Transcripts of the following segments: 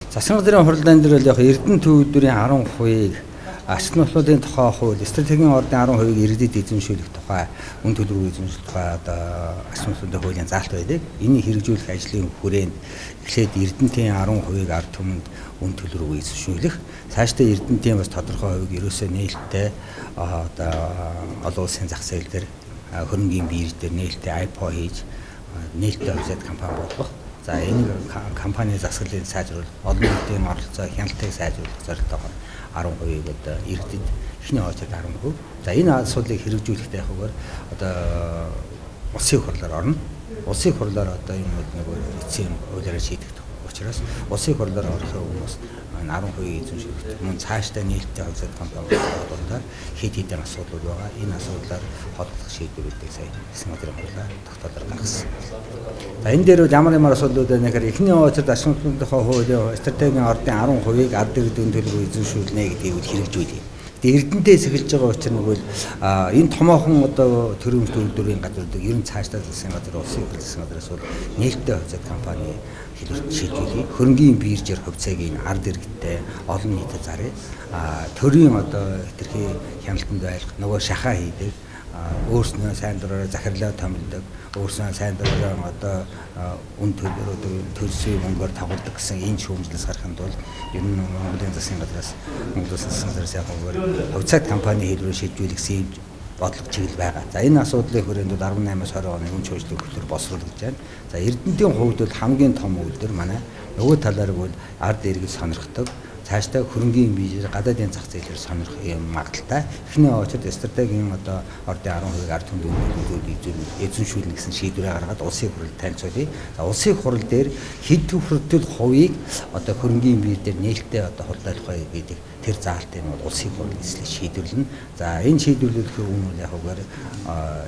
Засгийн газрын хурлаан дээр бол яг Эрдэнэ төвүүдийн 10%-ийг ашиг нөхцөлийн тухай хууль, стратегийн ордын 10%-ийг иргэдэд эзэмшүүлэх тухай, үн төлбөрийг эзэмшүүлэх тухай одоо ашиг нөхцөлийн хуулийн заалт байдаг. Энийг хэрэгжүүлэх ажлын хүрээнд эхлээд Эрдэнэтийн 10%-ийг ард түмэнд үн төлбөрийг эзэмшүүлэх, цаашдаа Эрдэнэтийн бас тодорхой хувийг ерөөсөө нээлттэй одоо олон улсын зах зээл дээр хөрөнгөний бирж дээр нээлттэй IPO хийж нээлттэй офсет компани болгох. За энэ компани засаглалыг сайжруулах, олон нийтийн оролцоо хяналтыг сайжруулах зорилготойгоор 10%-ийг одоо иргэдэд эхний очоод 10%. За энэ асуудлыг хэрэгжүүлэхдээ яг одоо улсын хурлаар орно. Улсын хурлаар одоо энэ нэг эцсийн хуулиараа шийдэх учраас улсын хурлаар орохын өмнөөс 10%-ийг эзэмшүүлэх мөн цаашдаа нээлттэй офсет компани болгохоор хэд хэдэн асуудлууд байгаа. Энэ асуудлаар холбох шийдвэрүүдийг сая засгийн газрын хурлаар тогтоолоор гаргасан. За энэ дээр ямар асуудлууд байна гэхээр эхний очоод ашиг нөхцөлийн хуулийн стратегийн ордын 10%-ийг ард иргэдийн төлбөрөөр эзэмшүүлнэ гэдгийг хэрэгжүүлье. Эрдэнэтээс эхэлж байгаа учраас нэгвэл энэ томоохон одоо төрөмж төлөвлөрийн газруудыг ер нь цаашдаа засгийн газар улсын хурл засгийн газраас бол нээлттэй офсет компани шийдвэрийг хөрөнгөний биржээр хувьцааг ард иргэдтэй олон нийтэд зарыг төрийн одоо хэтэрхий хяналтанд байлгах нөгөө шахаа хийдэг өөрснөө сайн дураараа захирлаа томилдог өөрснөө сайн дураараа одоо үн төлбөрөөр төлсөй мөнгөөр тавуулдаг гэсэн энэ шүүмжлэлс гарахын тулд ер нь Монголын засгийн газраас Монгол засгийн газраас яг хувьцаат компани хэлбэрээр шийдвэрлэх бодлого чиглэл байгаа. За энэ асуудлын хүрээнд 18-аас 20 оны үн чөлөөт хөтөлбөр босруулж байна. За Эрдэнэтийн хувьд бол хамгийн том үйлдвэр манай нөгөө талаар бол ард иргэд сонирхдог цаашдаа хөрөнгөний биржээр гадаадын зах зээлээр сонирх юм магадaltaй. Эхний очоод стратегийн одоо ордын 10%-ийг ард түмэнд эзэмшүүлнэ гэсэн шийдвэрээ гаргаад улсын хурлд танилцуулъя. За улсын хурал дээр хэд төвхөртөл хувийг одоо хөрөнгөний бирж дээр нээлттэй одоо худалдаалах бай гэдэг тэр заалтыг нь улсын хурал эслэх шийдвэрлэнэ. За энэ шийдвэрлэхийн өмнө яг үгээр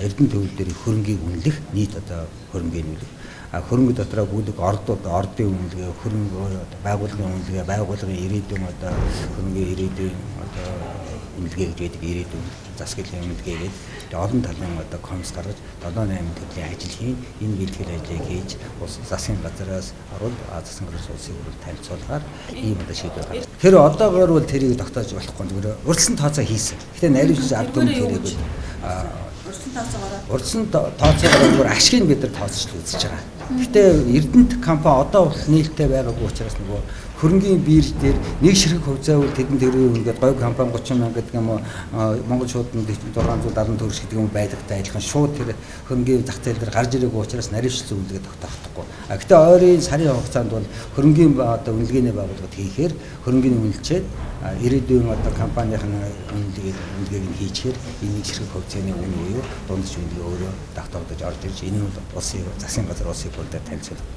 Эрдэнэ төвөл дээр хөрөнгийг үнэлэх нийт одоо хөрөнгөний үнэлэх хөрөнгө дотроо бүлэг ордын үнэлгээ хөрөнгө байгууллагын үнэлгээ байгууллагын ирээдүйн одоо хөрөнгөний ирээдүйн одоо үнэлгээ гэж байдаг ирээдүйн засаглалын үнэлгээ гэдэг олон талын одоо конс гаргаж 7-8 төрлийн ажил хийн энэ бэлтгэл ажлыг хийж засгийн газраас оруулж засгийн газраас улсын хурлд танилцуулгаар ийм одоо шийдвэр гаргав. Тэр одоогоор бол тэрийг тогтоож болохгүй зүгээр урьдчилан тооцоо хийсэн. Гэтэ найруулагч ард түмэн тэрийг урьдчилан тооцоогоор зүгээр ашгийг бид нар тооцож үзэж байгаа. Гэтэ Эрдэнэт компани одоо бол нээлттэй байгаагүй учраас нөгөө хөрөнгөний бирж дээр нэг ширхэг хувьцаа бол тэдэн тэрийн ингээд гой компани 30 мянга гэдэг юм уу Монгол шууданд 670 төгрөг гэдэг юм байдагтай адилхан шууд тэр хөрөнгөний зах зээл дээр гарч ирээгүй учраас наривчлал үнэлгээ тогтоохгүй. Гэтэ ойрын сарын хугацаанд бол хөрөнгөний одоо үнэлгээний байгууллагад хийхээр хөрөнгөний үнэлчээд ирээдүйн одоо компанийн үнэлгээг нь хийчихээр энэ ширхэг хувьцааны үн буюу дундч үнэлгээ өөрөө тогтоогдож орж ирж энэ нь улсын засгийн газар улсын хурлаар танилцуулна.